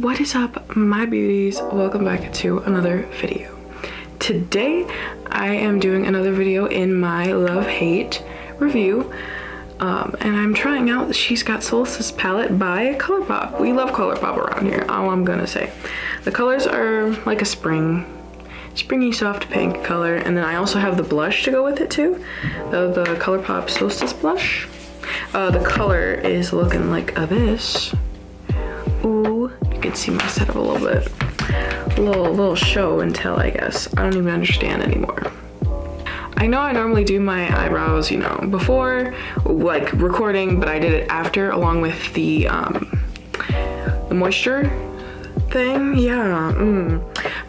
What is up, my beauties? Welcome back to another video. Today I am doing another video in my love-hate review, and I'm trying out the She's Got Solstice palette by ColourPop. We love ColourPop around here, all I'm gonna say. The colors are like a springy soft pink color, and then I also have the blush to go with it too, the ColourPop Solstice blush. The color is looking like this. Ooh, you can see my setup a little bit. Little show and tell, I guess. I don't even understand anymore. I know I normally do my eyebrows, you know, before like recording, but I did it after along with the moisture thing. Yeah,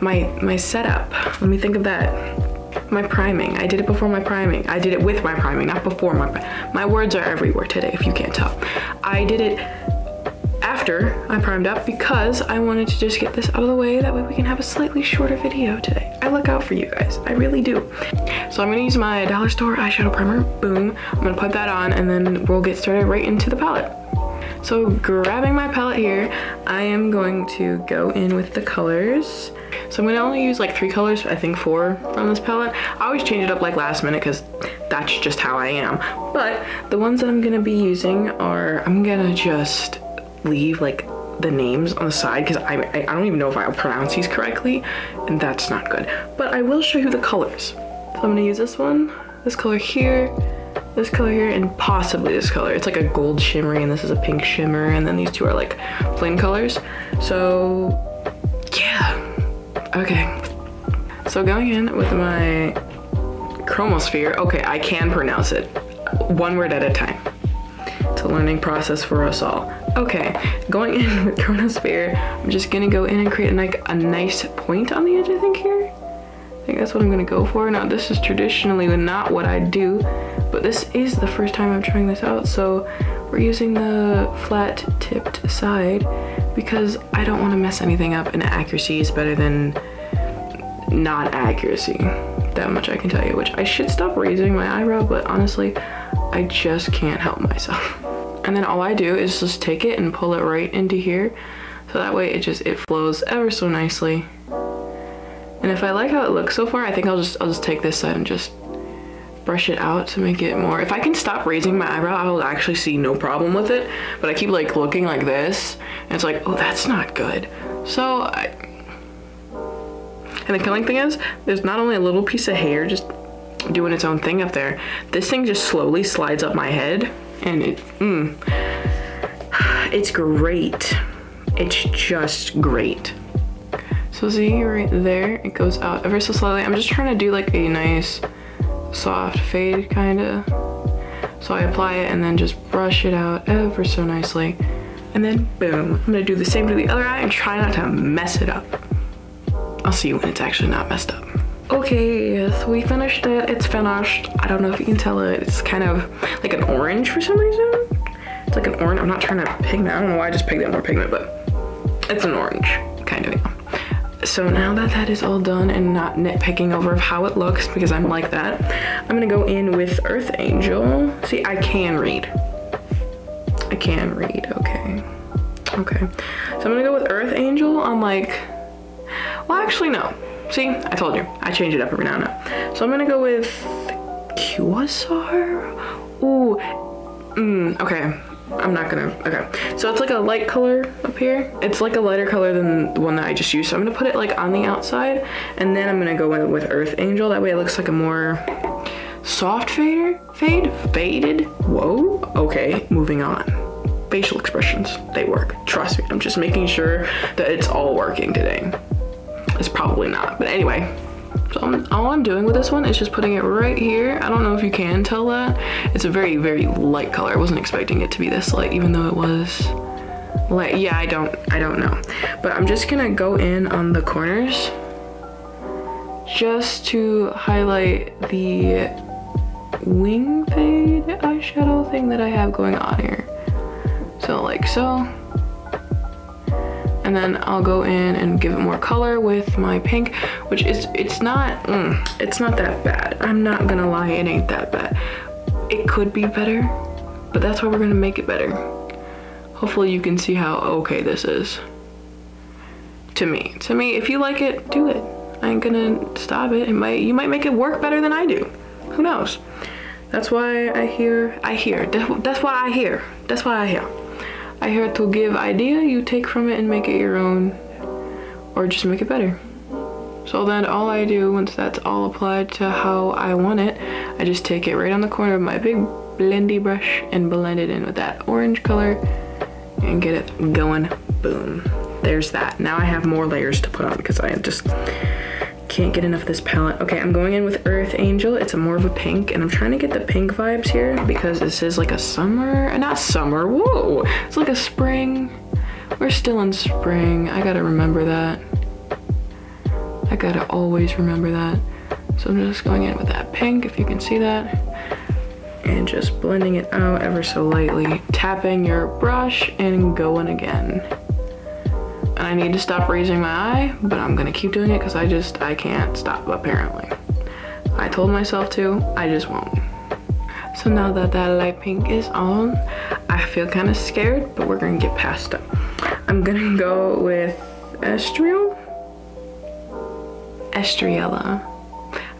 my setup. Let me think of that. My priming. I did it before my priming. I did it with my priming, not before my words are everywhere today, if you can't tell. I did it after I primed up because I wanted to just get this out of the way. That way we can have a slightly shorter video today. I look out for you guys. I really do. So I'm gonna use my dollar store eyeshadow primer. Boom. I'm gonna put that on and then we'll get started right into the palette. So grabbing my palette here, I am going to go in with the colors. So I'm gonna only use like 3 colors, I think 4 from this palette. I always change it up like last minute because that's just how I am. But the ones that I'm gonna be using are, I'm gonna just leave like the names on the side because I don't even know if I'll pronounce these correctly, and that's not good. But I will show you the colors. So I'm gonna use this one, this color here, this color here, and possibly this color. It's like a gold shimmery and this is a pink shimmer, and then these two are like plain colors. So yeah, okay. So going in with my Chromosphere. Okay, I can pronounce it one word at a time. It's a learning process for us all. Okay, going in with Chromosphere, I'm just gonna go in and create a nice point on the edge, I think here. I think that's what I'm gonna go for. Now this is traditionally not what I do, but this is the first time I'm trying this out, so we're using the flat tipped side because I don't wanna mess anything up, and accuracy is better than not accuracy. That much I can tell you, which I should stop raising my eyebrow, but honestly, I just can't help myself. And then all I do is just take it and pull it right into here. So that way it flows ever so nicely. And if I like how it looks so far, I think I'll just take this side and just brush it out to make it more. If I can stop raising my eyebrow, I will actually see no problem with it. But I keep like looking like this and it's like, oh, that's not good. So and the killing thing is, there's not only a little piece of hair just doing its own thing up there. This thing just slowly slides up my head. And it's great. It's just great. So see right there, it goes out ever so slightly. I'm just trying to do like a nice soft fade kinda. So I apply it and then just brush it out ever so nicely. And then boom, I'm gonna do the same to the other eye and try not to mess it up. I'll see you when it's actually not messed up. Okay, so we finished it. It's finished. I don't know if you can tell it. It's kind of like an orange for some reason. It's like an orange. I'm not trying to pigment. I don't know why I just picked it more pigment, but it's an orange, kind of. Yeah. So now that that is all done and not nitpicking over how it looks because I'm like that, I'm gonna go in with Earth Angel. See, I can read. I can read, okay. Okay, so I'm gonna go with Earth Angel on like, well, actually no. See, I told you, I change it up every now and then. So I'm gonna go with Quasar. Ooh, okay. I'm not gonna, okay. So it's like a light color up here. It's like a lighter color than the one that I just used. So I'm gonna put it like on the outside, and then I'm gonna go in with Earth Angel. That way it looks like a more soft faded. Whoa, okay, moving on. Facial expressions, they work. Trust me, I'm just making sure that it's all working today. It's probably not, but anyway. So all I'm doing with this one is just putting it right here. I don't know if you can tell that. It's a very, very light color. I wasn't expecting it to be this light, even though it was light. Yeah, I don't know. But I'm just gonna go in on the corners just to highlight the wing fade eyeshadow thing that I have going on here. So like so. And then I'll go in and give it more color with my pink, which is, it's not that bad. I'm not gonna lie, it ain't that bad. It could be better, but that's why we're gonna make it better. Hopefully you can see how okay this is. To me, if you like it, do it. I ain't gonna stop it. You might make it work better than I do. Who knows? That's why I hear. That's why I hear. I hear to give idea, you take from it and make it your own, or just make it better. So then all I do, once that's all applied to how I want it, I just take it right on the corner of my big blendy brush and blend it in with that orange color and get it going. Boom. There's that. Now I have more layers to put on because I just can't get enough of this palette. Okay, I'm going in with Earth Angel. It's more of a pink, and I'm trying to get the pink vibes here because this is like a summer, not summer, whoa. It's like a spring. We're still in spring. I gotta remember that. I gotta always remember that. So I'm just going in with that pink, if you can see that, and just blending it out ever so lightly. Tapping your brush and going again. And I need to stop raising my eye, but I'm gonna keep doing it because I can't stop apparently. I told myself to, I just won't. So now that that light pink is on, I feel kind of scared, but we're gonna get past it. I'm gonna go with Estrella.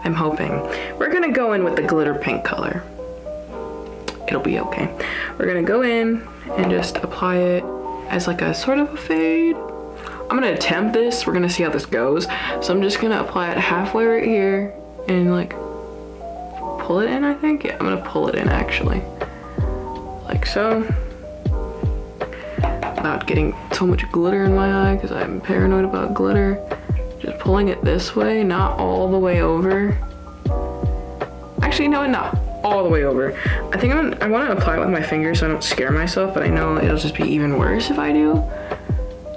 I'm hoping. We're gonna go in with the glitter pink color. It'll be okay. We're gonna go in and just apply it as like a sort of a fade. I'm gonna attempt this. We're gonna see how this goes. So I'm just gonna apply it halfway right here and like pull it in, I think. Yeah, I'm gonna pull it in actually. Like so. Without getting so much glitter in my eye because I'm paranoid about glitter. Just pulling it this way, not all the way over. Actually, no, not all the way over. I think I want to apply it with my fingers so I don't scare myself, but I know it'll just be even worse if I do.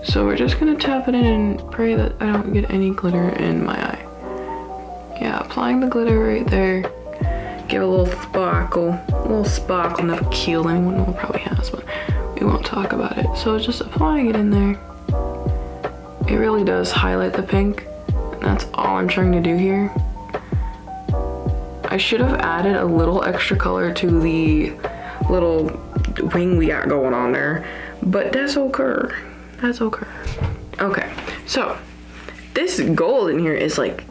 So we're just gonna tap it in and pray that I don't get any glitter in my eye. Yeah, applying the glitter right there. Give a little sparkle. Never killed anyone, well, probably has, but we won't talk about it. So just applying it in there. It really does highlight the pink, and that's all I'm trying to do here. I should have added a little extra color to the little wing we got going on there, but that's okay. That's okay. Okay, so this gold in here is like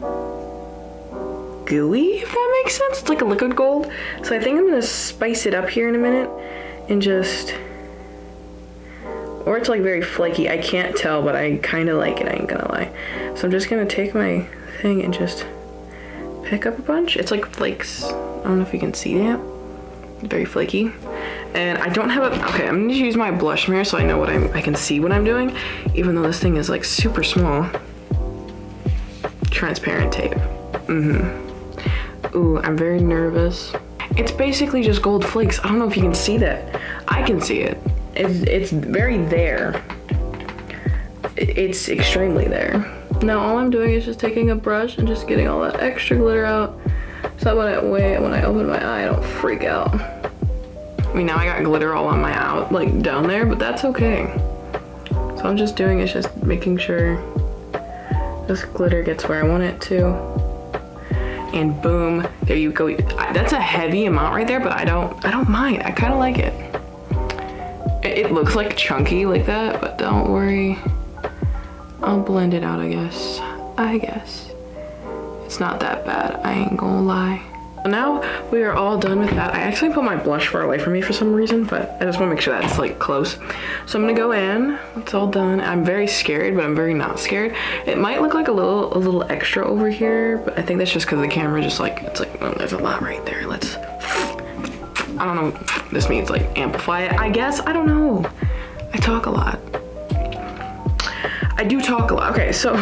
gooey, if that makes sense. It's like a liquid gold. So I think I'm gonna spice it up here in a minute and just, or it's like very flaky. I can't tell, but I kind of like it, I ain't gonna lie. So I'm just gonna take my thing and just pick up a bunch. It's like flakes. I don't know if you can see that. Very flaky. And I don't have a, okay, I'm gonna use my blush mirror so I know what I can see what I'm doing, even though this thing is like super small. Transparent tape. Ooh, I'm very nervous. It's basically just gold flakes. I don't know if you can see that. I can see it. It's very there. It's extremely there. Now all I'm doing is just taking a brush and just getting all that extra glitter out so that when I open my eye, I don't freak out. I mean, now I got glitter all on my out, like down there, but that's okay. So I'm just doing is just making sure this glitter gets where I want it to. And boom, there you go. That's a heavy amount right there, but I don't mind. I kind of like it. It looks like chunky like that, but don't worry. I'll blend it out, I guess. It's not that bad, I ain't gonna lie. So now we are all done with that. I actually put my blush far away from me for some reason, but I just wanna make sure that's like close. So I'm gonna go in, it's all done. I'm very scared, but I'm very not scared. It might look like a little extra over here, but I think that's just because the camera just like, it's like, oh, there's a lot right there. Let's, I don't know what this means, like amplify it, I guess. I don't know. I talk a lot. I do talk a lot. Okay, so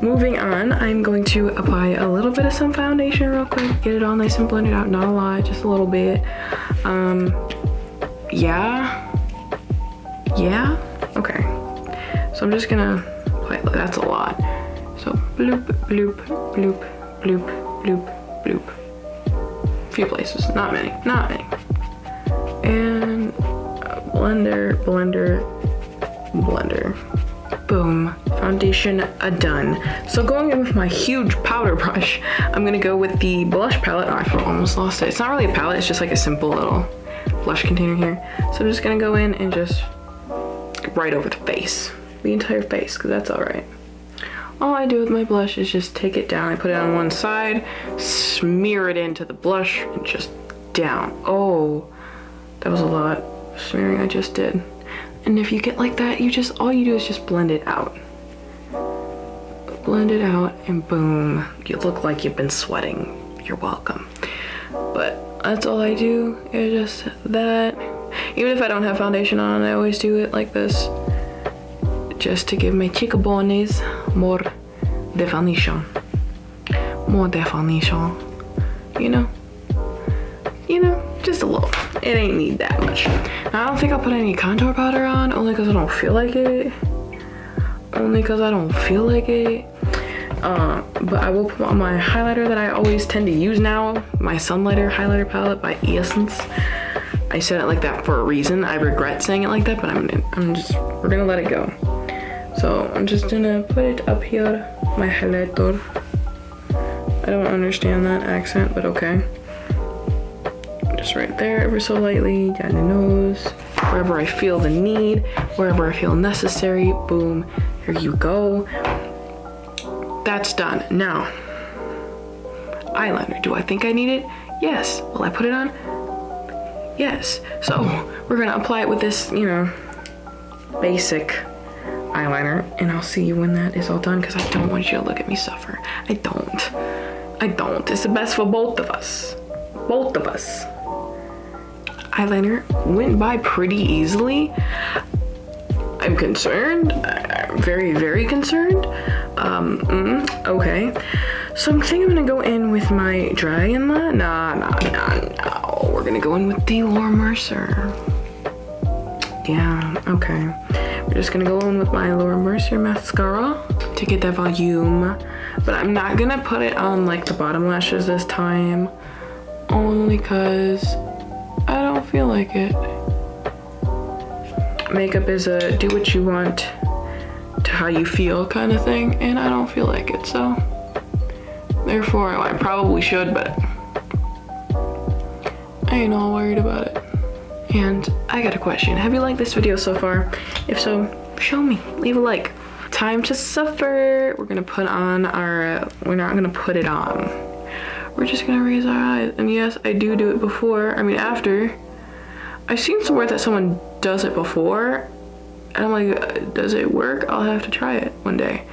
moving on, I'm going to apply a little bit of some foundation real quick. Get it all nice and blended out, not a lot, just a little bit. Yeah. Okay. So I'm just gonna apply, that's a lot. So bloop, bloop, bloop, bloop, bloop, bloop. A few places, not many. And blender. Boom, foundation done. So going in with my huge powder brush, I'm gonna go with the blush palette. Oh, I almost lost it. It's not really a palette, it's just like a simple little blush container here. So I'm just gonna go in and just right over the face. the entire face, because that's all right. All I do with my blush is just take it down. I put it on one side, smear it into the blush, and just down. Oh, that was a lot of smearing I just did. And if you get like that, all you do is just blend it out. Blend it out, and boom, you look like you've been sweating. You're welcome. But that's all I do, is just that. Even if I don't have foundation on, I always do it like this, just to give my cheekbones more definition. More definition. You know, just a little. It ain't need that much. Now, I don't think I'll put any contour powder on, only because I don't feel like it. But I will put on my highlighter that I always tend to use now, my Sunlighter highlighter palette by Essence. I said it like that for a reason. I regret saying it like that, but we're gonna let it go. So I'm just gonna put it up here, my highlighter. I don't understand that accent, but okay. Just right there, ever so lightly, down the nose, wherever I feel the need, wherever I feel necessary, boom, here you go. That's done. Now, eyeliner. Do I think I need it? Yes. Will I put it on? Yes. So we're gonna apply it with this, basic eyeliner, and I'll see you when that is all done, because I don't want you to look at me suffer. I don't. It's the best for both of us. Both of us. Eyeliner went by pretty easily. I'm concerned. I'm very, very concerned. Okay. So I'm thinking I'm gonna go in with my Dragon Line. No. We're gonna go in with the Laura Mercier. Yeah, okay. We're just gonna go in with my Laura Mercier mascara to get that volume. But I'm not gonna put it on like the bottom lashes this time, only because I don't feel like it. Makeup is a do what you want to how you feel kind of thing, and I don't feel like it, so therefore I probably should, but I ain't all worried about it. And I got a question. Have you liked this video so far? If so, show me, leave a like. Time to suffer. We're gonna put on our, we're not gonna put it on. We're just gonna raise our eyes. And yes, I do it before, after. I've seen somewhere that someone does it before, and I'm like, does it work? I'll have to try it one day.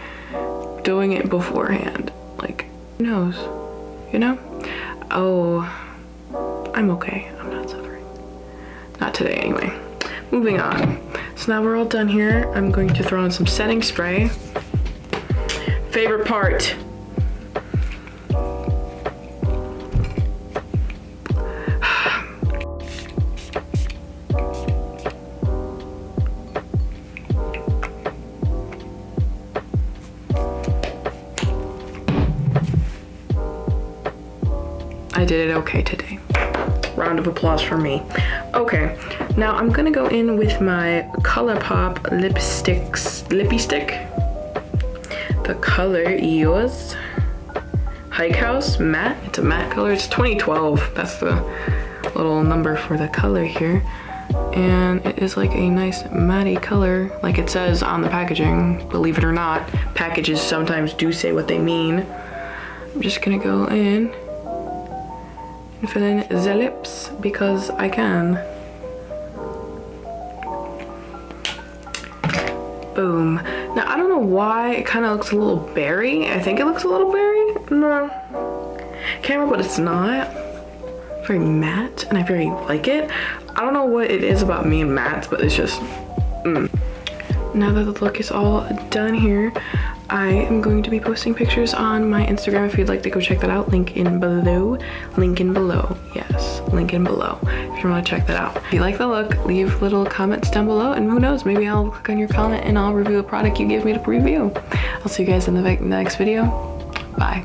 Doing it beforehand, like, who knows, Oh, I'm okay, I'm not suffering. Not today, anyway. Moving on. So now we're all done here. I'm going to throw in some setting spray. Favorite part. I did it okay today. Round of applause for me. Okay, now I'm gonna go in with my ColourPop lippy stick. The color is Hike House Matte. It's a matte color. It's 2012. That's the little number for the color here. And it is like a nice matte color, like it says on the packaging. Believe it or not, packages sometimes do say what they mean. I'm just gonna go in and fill in the lips because I can. Boom. Now I don't know why it kind of looks a little berry. I think it looks a little berry. No, camera, but it's not. Very matte, and I very like it. I don't know what it is about me and mattes, but it's just. Now that the look is all done here, I am going to be posting pictures on my Instagram if you'd like to go check that out. Link in below. Link in below. Yes, link in below if you want to check that out. If you like the look, leave little comments down below, and who knows, maybe I'll click on your comment and I'll review a product you give me to preview. I'll see you guys in the next video. Bye.